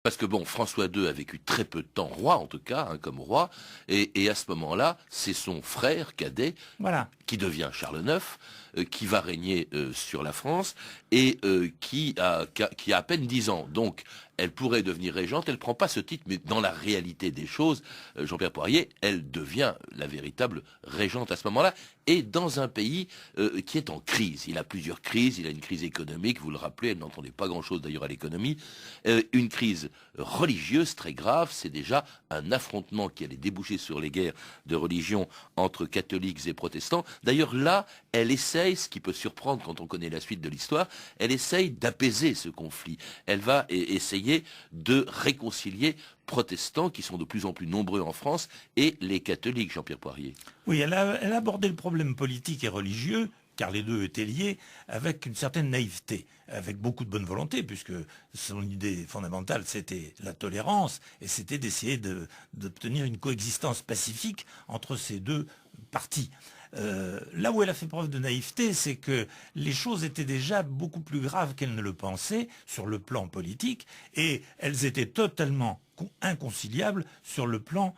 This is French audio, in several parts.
Parce que bon, François II a vécu très peu de temps roi, en tout cas, hein, comme roi, et à ce moment-là, c'est son frère cadet Voilà. qui devient Charles IX, qui va régner sur la France, et qui a à peine 10 ans. Donc, elle pourrait devenir régente, elle ne prend pas ce titre, mais dans la réalité des choses, Jean-Pierre Poirier, elle devient la véritable régente à ce moment-là, et dans un pays qui est en crise. Il a plusieurs crises, il a une crise économique, vous le rappelez, elle n'entendait pas grand-chose d'ailleurs à l'économie, une crise religieuse très grave, c'est déjà un affrontement qui allait déboucher sur les guerres de religion entre catholiques et protestants. D'ailleurs là, elle essaye, ce qui peut surprendre quand on connaît la suite de l'histoire, elle essaye d'apaiser ce conflit. Elle va essayer de réconcilier protestants qui sont de plus en plus nombreux en France et les catholiques, Jean-Pierre Poirier. Oui, elle a abordé le problème politique et religieux, car les deux étaient liés, avec une certaine naïveté, avec beaucoup de bonne volonté, puisque son idée fondamentale, c'était la tolérance, et c'était d'essayer d'obtenir une coexistence pacifique entre ces deux partis. Là où elle a fait preuve de naïveté, c'est que les choses étaient déjà beaucoup plus graves qu'elle ne le pensait sur le plan politique, et elles étaient totalement inconciliables sur le plan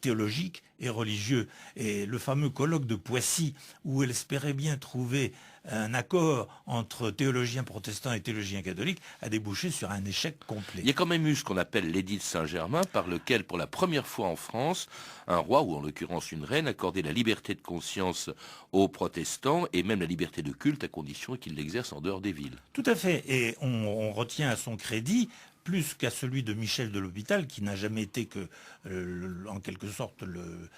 théologique et religieux. Et le fameux colloque de Poissy, où elle espérait bien trouver un accord entre théologiens protestants et théologiens catholiques, a débouché sur un échec complet. Il y a quand même eu ce qu'on appelle l'édit de Saint-Germain, par lequel, pour la première fois en France, un roi, ou en l'occurrence une reine, accordait la liberté de conscience aux protestants, et même la liberté de culte, à condition qu'ils l'exercent en dehors des villes. Tout à fait. Et on retient à son crédit, plus qu'à celui de Michel de l'Hôpital, qui n'a jamais été que, en quelque sorte, le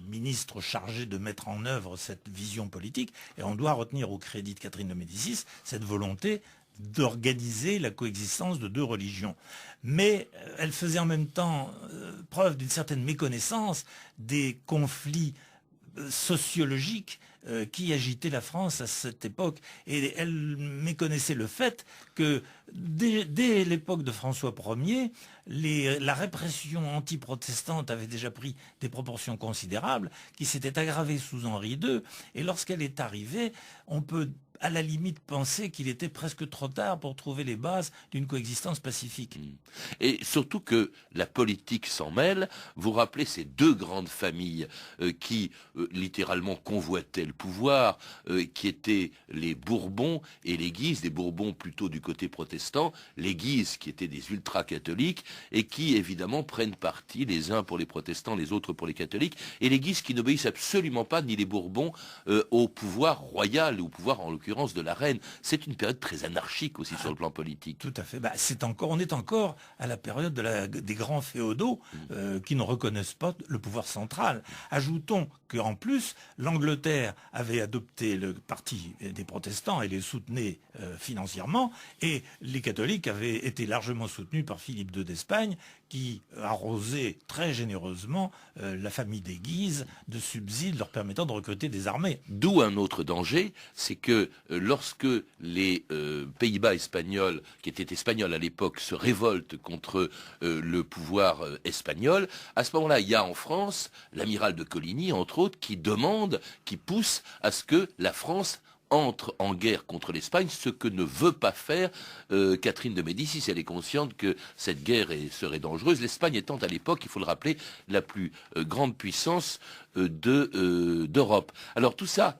ministre chargé de mettre en œuvre cette vision politique. Et on doit retenir au crédit de Catherine de Médicis cette volonté d'organiser la coexistence de deux religions. Mais elle faisait en même temps preuve d'une certaine méconnaissance des conflits sociologiques qui agitaient la France à cette époque. Et elle méconnaissait le fait que dès l'époque de François Ier, la répression anti-protestante avait déjà pris des proportions considérables, qui s'étaient aggravées sous Henri II. Et lorsqu'elle est arrivée, on peut à la limite penser qu'il était presque trop tard pour trouver les bases d'une coexistence pacifique. Et surtout que la politique s'en mêle. Vous rappelez ces deux grandes familles qui littéralement convoitaient le pouvoir, qui étaient les Bourbons et les Guises, des Bourbons plutôt du côté protestant, les Guises qui étaient des ultra-catholiques et qui évidemment prennent parti les uns pour les protestants, les autres pour les catholiques, et les Guises qui n'obéissent absolument pas, ni les Bourbons, au pouvoir royal, ou au pouvoir en l'occurrence de la reine. C'est une période très anarchique aussi sur le plan politique. Tout à fait. On est encore à la période des grands féodaux qui ne reconnaissent pas le pouvoir central. Ajoutons qu'en plus, l'Angleterre avait adopté le parti des protestants et les soutenait financièrement, et les catholiques avaient été largement soutenus par Philippe II d'Espagne, qui arrosait très généreusement la famille des Guises de subsides leur permettant de recruter des armées. D'où un autre danger, c'est que lorsque les Pays-Bas espagnols, qui étaient espagnols à l'époque, se révoltent contre le pouvoir espagnol, à ce moment-là, il y a en France l'amiral de Coligny, entre autres, qui pousse à ce que la France entre en guerre contre l'Espagne, ce que ne veut pas faire Catherine de Médicis. Elle est consciente que cette guerre serait dangereuse. L'Espagne étant à l'époque, il faut le rappeler, la plus grande puissance d'Europe. Alors tout ça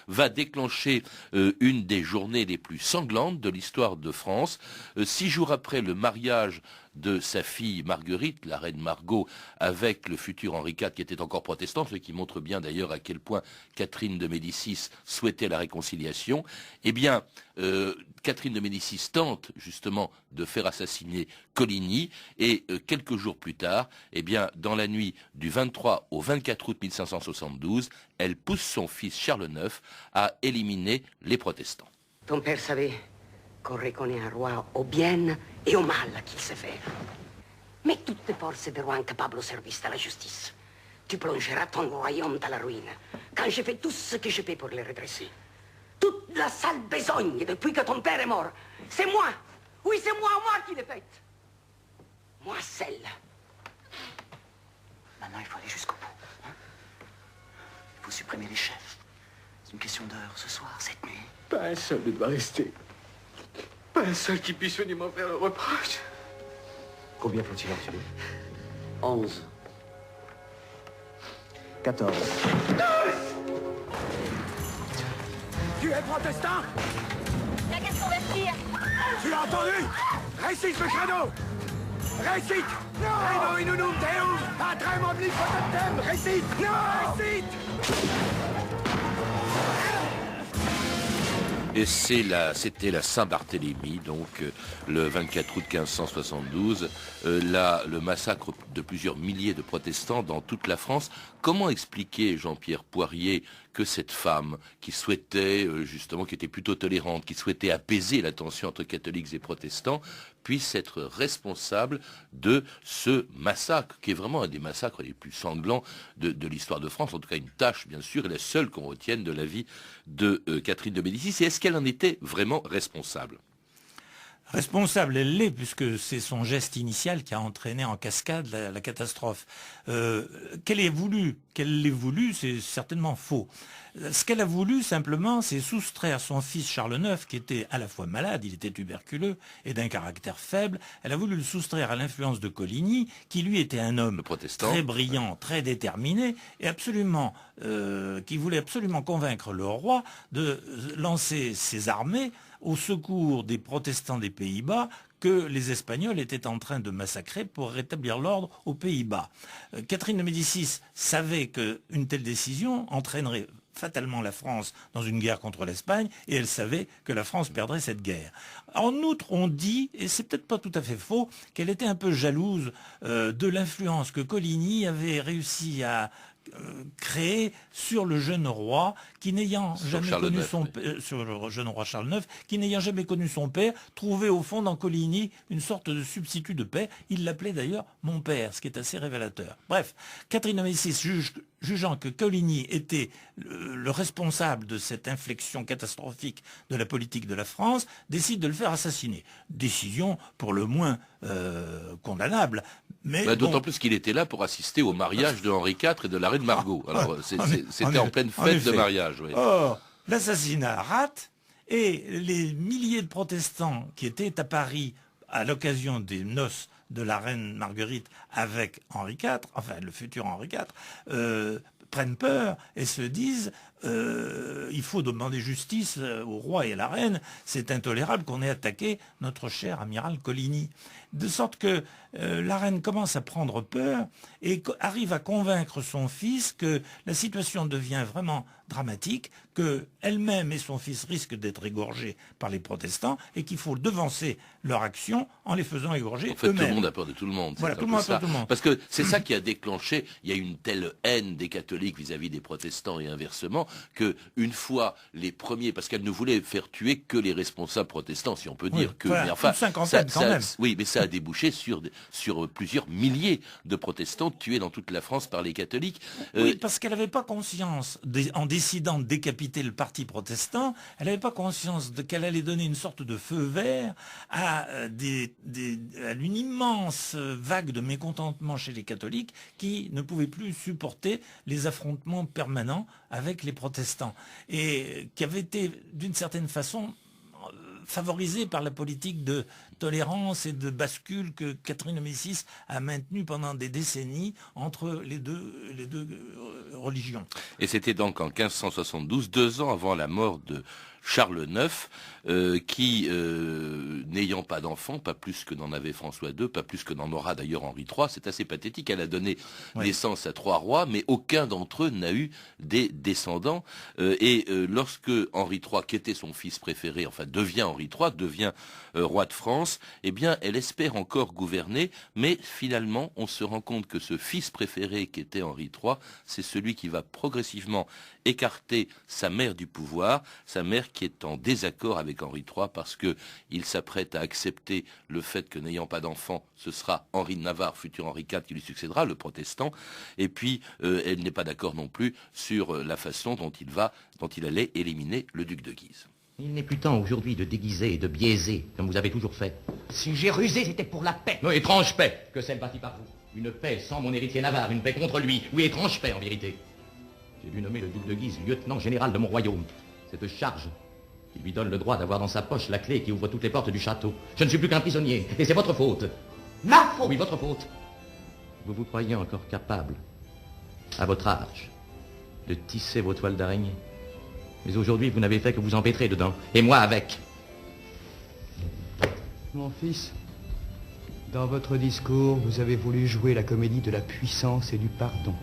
va déclencher une des journées les plus sanglantes de l'histoire de France. 6 jours après le mariage de sa fille Marguerite, la reine Margot, avec le futur Henri IV qui était encore protestant, ce qui montre bien d'ailleurs à quel point Catherine de Médicis souhaitait la réconciliation, eh bien, Catherine de Médicis tente justement de faire assassiner Coligny, et quelques jours plus tard, eh bien, dans la nuit du 23 au 24 août 1572, elle pousse son fils Charles IX à éliminer les protestants. Ton père savait qu'on reconnaît un roi au bien et au mal qu'il sait faire. Mais toutes les forces de roi incapables au service de la justice. Tu plongeras ton royaume dans la ruine, quand j'ai fait tout ce que je peux pour le redresser. Toute la sale besogne depuis que ton père est mort, c'est moi. Oui, c'est moi qui l'ai faite. Moi seule. Maintenant, il faut aller jusqu'au bout. Hein? Il faut supprimer les chefs. C'est une question d'heure, ce soir, cette nuit. Pas un seul ne doit rester. Pas un seul qui puisse venir m'en faire le reproche. Combien faut-il en tuer? 11. 14. Tu es protestant? Y'a qu'à se convertir. Tu l'as entendu? Récite le credo! Récite! Credo in unum Deum, patrem omnipotentem! Récite! Récite! Et c'était la Saint-Barthélemy, donc le 24 août 1572, le massacre de plusieurs milliers de protestants dans toute la France. Comment expliquer, Jean-Pierre Poirier, que cette femme qui souhaitait, justement, qui était plutôt tolérante, qui souhaitait apaiser la tension entre catholiques et protestants, puisse être responsable de ce massacre, qui est vraiment un des massacres les plus sanglants de l'histoire de France, en tout cas une tâche, bien sûr, et la seule qu'on retienne de la vie de Catherine de Médicis. Et est-ce qu'elle en était vraiment responsable ? Responsable, elle l'est, puisque c'est son geste initial qui a entraîné en cascade la catastrophe. Qu'elle l'ait voulu, c'est certainement faux. Ce qu'elle a voulu, simplement, c'est soustraire son fils Charles IX, qui était à la fois malade, il était tuberculeux, et d'un caractère faible. Elle a voulu le soustraire à l'influence de Coligny, qui lui était un homme très brillant, très déterminé, et qui voulait absolument convaincre le roi de lancer ses armées au secours des protestants des Pays-Bas que les Espagnols étaient en train de massacrer pour rétablir l'ordre aux Pays-Bas. Catherine de Médicis savait qu'une telle décision entraînerait fatalement la France dans une guerre contre l'Espagne, et elle savait que la France perdrait cette guerre. En outre, on dit, et c'est peut-être pas tout à fait faux, qu'elle était un peu jalouse de l'influence que Coligny avait réussi à créé sur le jeune roi qui n'ayant jamais connu sur le jeune roi Charles IX, qui n'ayant jamais connu son père, trouvait au fond dans Coligny une sorte de substitut de paix. Il l'appelait d'ailleurs mon père, ce qui est assez révélateur. Bref, Catherine de Médicis, jugeant que Coligny était le responsable de cette inflexion catastrophique de la politique de la France, décide de le faire assassiner. Décision pour le moins condamnable. Mais d'autant plus qu'il était là pour assister au mariage de Henri IV et de la reine Margot. Alors c'était en pleine fête de mariage. Oui. Or, l'assassinat rate, et les milliers de protestants qui étaient à Paris à l'occasion des noces de la reine Marguerite avec Henri IV, enfin le futur Henri IV, prennent peur et se disent il faut demander justice au roi et à la reine, c'est intolérable qu'on ait attaqué notre cher amiral Coligny. De sorte que la reine commence à prendre peur et arrive à convaincre son fils que la situation devient vraiment dramatique, qu'elle-même et son fils risquent d'être égorgés par les protestants et qu'il faut devancer leur action en les faisant égorger eux-mêmes. En fait, tout le monde a peur de tout le monde. Voilà, tout le monde a peur de tout le monde. Parce que c'est ça qui a déclenché, il y a une telle haine des catholiques vis-à-vis des protestants et inversement, que une fois les premiers, parce qu'elle ne voulait faire tuer que les responsables protestants, si on peut dire que... Voilà, mais enfin, une cinquantaine quand même. Oui, mais ça a débouché sur plusieurs milliers de protestants tués dans toute la France par les catholiques. Oui, parce qu'elle n'avait pas conscience, en décidant de décapiter le parti protestant, elle n'avait pas conscience qu'elle allait donner une sorte de feu vert à une immense vague de mécontentement chez les catholiques qui ne pouvaient plus supporter les affrontements permanents avec les protestants et qui avaient été d'une certaine façon favorisé par la politique de tolérance et de bascule que Catherine de Médicis a maintenue pendant des décennies entre les deux religions. Et c'était donc en 1572, 2 ans avant la mort de Charles IX, qui, n'ayant pas d'enfant, pas plus que n'en avait François II, pas plus que n'en aura d'ailleurs Henri III, c'est assez pathétique, elle a donné naissance à 3 rois, mais aucun d'entre eux n'a eu des descendants. Lorsque Henri III, qui était son fils préféré, enfin devient Henri III, devient roi de France, eh bien elle espère encore gouverner, mais finalement on se rend compte que ce fils préféré qui était Henri III, c'est celui qui va progressivement écarter sa mère du pouvoir, sa mère qui est en désaccord avec Henri III parce qu'il s'apprête à accepter le fait que n'ayant pas d'enfant, ce sera Henri de Navarre, futur Henri IV, qui lui succédera, le protestant. Et puis, elle n'est pas d'accord non plus sur la façon dont il allait éliminer le duc de Guise. Il n'est plus temps aujourd'hui de déguiser et de biaiser, comme vous avez toujours fait. Si j'ai rusé, c'était pour la paix. Non, étrange paix que celle bâtie par vous. Une paix sans mon héritier Navarre, une paix contre lui. Oui, étrange paix en vérité. J'ai dû nommer le duc de Guise lieutenant général de mon royaume. Cette charge qui lui donne le droit d'avoir dans sa poche la clé qui ouvre toutes les portes du château. Je ne suis plus qu'un prisonnier, et c'est votre faute. Ma faute. Oui, votre faute. Vous vous croyez encore capable, à votre âge, de tisser vos toiles d'araignée. Mais aujourd'hui, vous n'avez fait que vous empêtrer dedans, et moi avec. Mon fils, dans votre discours, vous avez voulu jouer la comédie de la puissance et du pardon.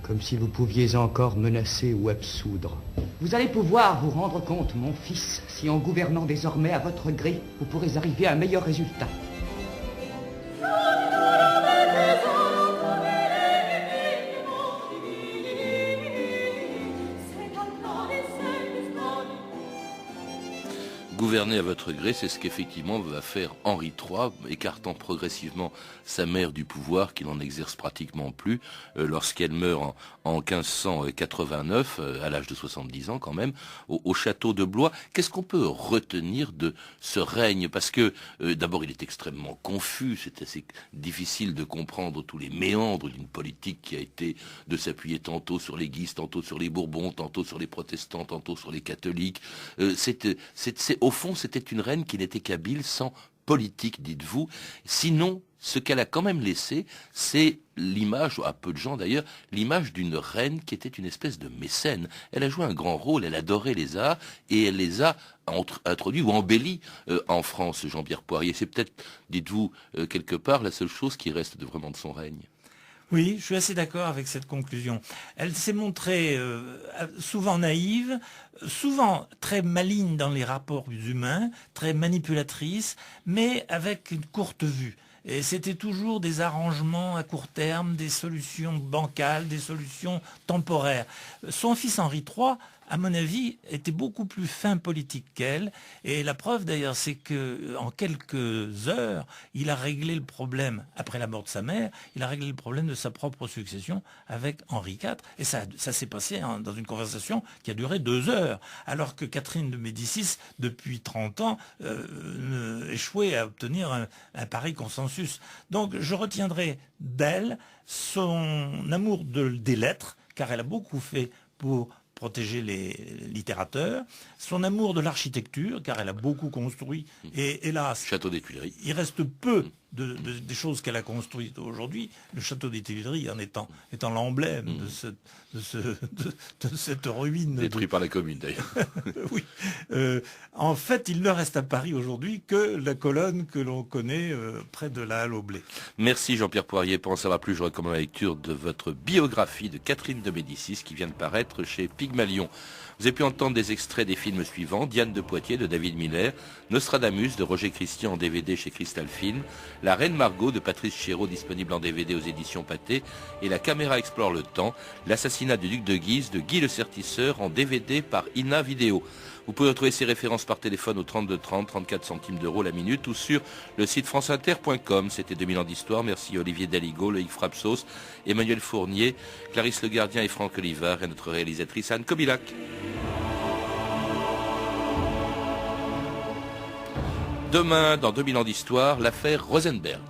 Comme si vous pouviez encore menacer ou absoudre. Vous allez pouvoir vous rendre compte, mon fils, si en gouvernant désormais à votre gré, vous pourrez arriver à un meilleur résultat. Gouverner à votre gré, c'est ce qu'effectivement va faire Henri III, écartant progressivement sa mère du pouvoir, qu'il n'en exerce pratiquement plus, lorsqu'elle meurt en 1589, à l'âge de 70 ans quand même, au château de Blois. Qu'est-ce qu'on peut retenir de ce règne? Parce que d'abord il est extrêmement confus, c'est assez difficile de comprendre tous les méandres d'une politique qui a été de s'appuyer tantôt sur les Guises, tantôt sur les Bourbons, tantôt sur les protestants, tantôt sur les catholiques. Au fond, c'était une reine qui n'était qu'habile sans politique, dites-vous. Sinon, ce qu'elle a quand même laissé, c'est l'image, à peu de gens d'ailleurs, l'image d'une reine qui était une espèce de mécène. Elle a joué un grand rôle, elle adorait les arts et elle les a introduits ou embellis en France, Jean-Pierre Poirier. C'est peut-être, dites-vous, quelque part, la seule chose qui reste vraiment de son règne. Oui, je suis assez d'accord avec cette conclusion. Elle s'est montrée souvent naïve, souvent très maligne dans les rapports humains, très manipulatrice, mais avec une courte vue. Et c'était toujours des arrangements à court terme, des solutions bancales, des solutions temporaires. Son fils Henri III, à mon avis, était beaucoup plus fin politique qu'elle. Et la preuve d'ailleurs, c'est que en quelques heures, il a réglé le problème, après la mort de sa mère, il a réglé le problème de sa propre succession avec Henri IV. Et ça s'est passé dans une conversation qui a duré 2 heures. Alors que Catherine de Médicis, depuis 30 ans, échouait à obtenir un pareil consensus. Donc je retiendrai d'elle son amour des lettres, car elle a beaucoup fait pour protéger les littérateurs, son amour de l'architecture, car elle a beaucoup construit, et hélas, Château des Tuileries. il reste peu des choses qu'elle a construites aujourd'hui, le château des Tuileries en étant l'emblème de cette ruine. Détruit par la commune d'ailleurs. Oui. En fait, il ne reste à Paris aujourd'hui que la colonne que l'on connaît près de la Halle au Blé. Merci Jean-Pierre Poirier. Pour en savoir plus, je recommande la lecture de votre biographie de Catherine de Médicis qui vient de paraître chez Pygmalion. Vous avez pu entendre des extraits des films suivants: Diane de Poitiers de David Miller, Nostradamus de Roger Christian en DVD chez Crystal Film, La Reine Margot de Patrice Chéreau disponible en DVD aux éditions Pathé, et La Caméra explore le temps, l'assassinat du duc de Guise de Guy le Sertisseur en DVD par Ina Vidéo. Vous pouvez retrouver ces références par téléphone au 32 30, 34 centimes d'euros la minute ou sur le site franceinter.com. C'était 2000 ans d'histoire. Merci Olivier Daligo, Loïc Frapsos, Emmanuel Fournier, Clarisse Le Gardien et Franck Olivard et notre réalisatrice Anne Kobilac. Demain, dans 2000 ans d'histoire, l'affaire Rosenberg.